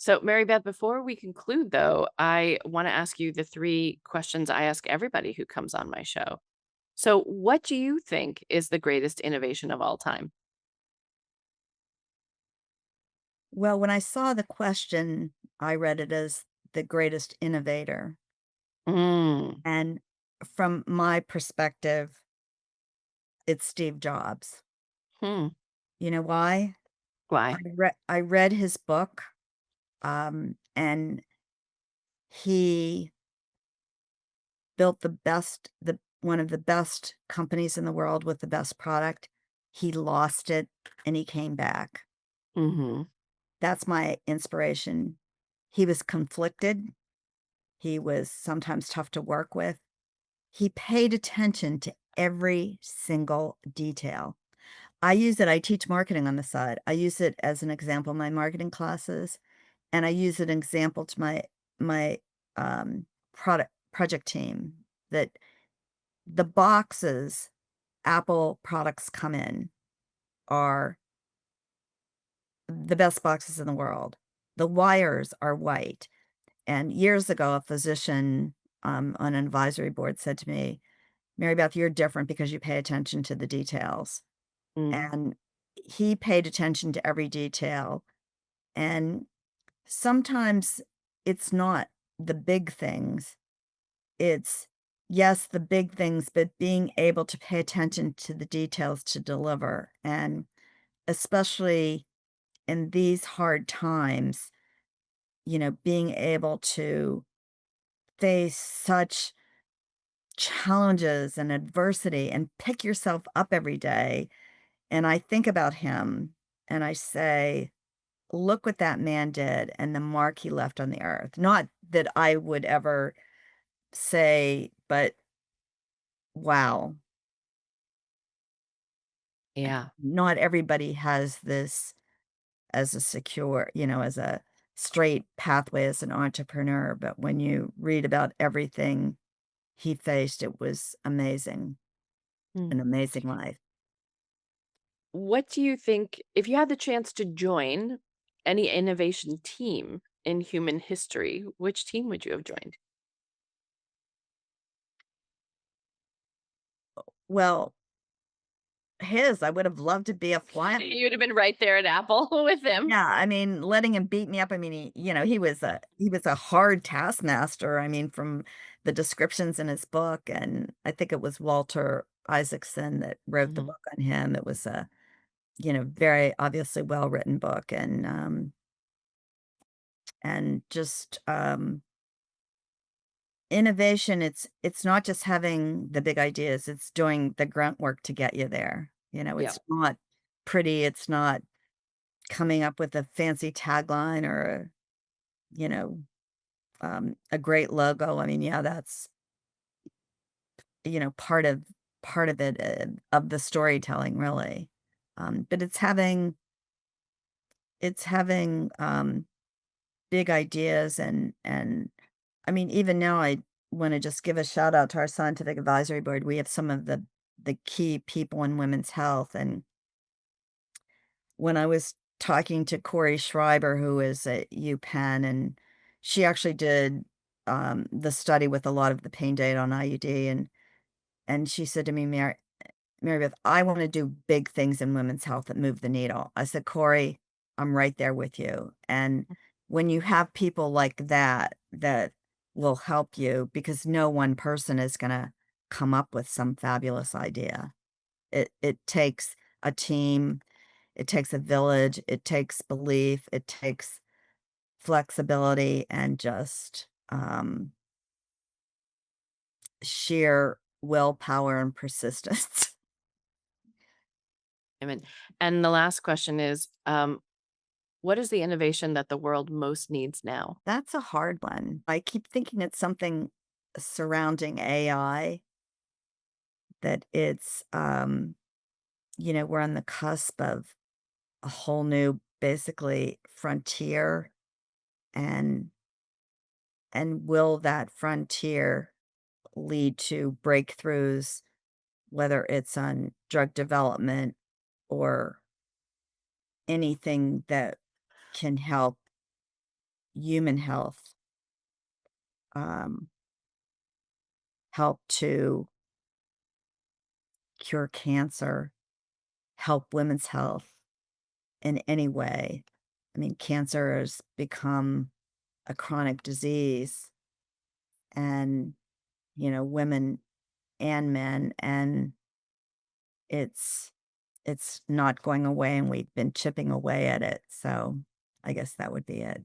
So, Mary Beth, before we conclude, though, I want to ask you the three questions I ask everybody who comes on my show. So, what do you think is the greatest innovation of all time? Well, when I saw the question, I read it as the greatest innovator. Mm, And from my perspective, it's Steve Jobs. hmm. You know why? Why? I read his book, and he built the one of the best companies in the world with the best product. He lost it and he came back. Hmm. That's my inspiration. He was conflicted. He was sometimes tough to work with. He paid attention to every single detail. I teach marketing on the side. I use it as an example in my marketing classes, and I use it an example to my, um, product project team that the boxes Apple products come in are the best boxes in the world. The wires are white, and years ago, a physician, on an advisory board said to me, "Mary Beth, you're different because you pay attention to the details." Mm. And he paid attention to every detail, and sometimes it's not the big things. It's yes, the big things, but being able to pay attention to the details to deliver, and especially in these hard times, being able to face such challenges and adversity and pick yourself up every day. And I think about him and I say, look what that man did and the mark he left on the earth. Not that I would ever say, but wow, Yeah. not everybody has this as a secure, as a straight pathway as an entrepreneur. But when you read about everything he faced, it was amazing, Mm. an amazing life. What do you think, if you had the chance to join any innovation team in human history, which team would you have joined? Well, I would have loved to be a fly. You'd have been right there at Apple with him. Yeah, I mean, letting him beat me up, I mean, he was a hard taskmaster, I mean, from the descriptions in his book, and I think it was Walter Isaacson that wrote the Mhm. book on him. It was a, very obviously well-written book, and just, innovation, it's not just having the big ideas, it's doing the grunt work to get you there, Yeah. it's not pretty, it's not coming up with a fancy tagline or you know, a great logo. I mean, yeah, that's, part of it, of the storytelling, really. But it's having big ideas and I mean, even now, I want to just give a shout out to our scientific advisory board. We have some of the key people in women's health, and when I was talking to Corey Schreiber, who is at UPenn, and she actually did, the study with a lot of the pain data on IUD, and she said to me, Mary Beth, I wanna do big things in women's health that move the needle." I said, "Corey, I'm right there with you." And when you have people like that, that will help you because no one person is gonna come up with some fabulous idea. It takes a team, it takes a village, it takes belief, it takes flexibility and just, sheer willpower and persistence. I mean, and the last question is, what is the innovation that the world most needs now? That's a hard one. I keep thinking it's something surrounding AI, that it's, we're on the cusp of a whole new, basically, frontier, and will that frontier lead to breakthroughs, whether it's on drug development or anything that can help human health, um, help to cure cancer, help women's health in any way. I mean, cancer has become a chronic disease, and, women and men, and it's it's not going away, and we've been chipping away at it. So I guess that would be it.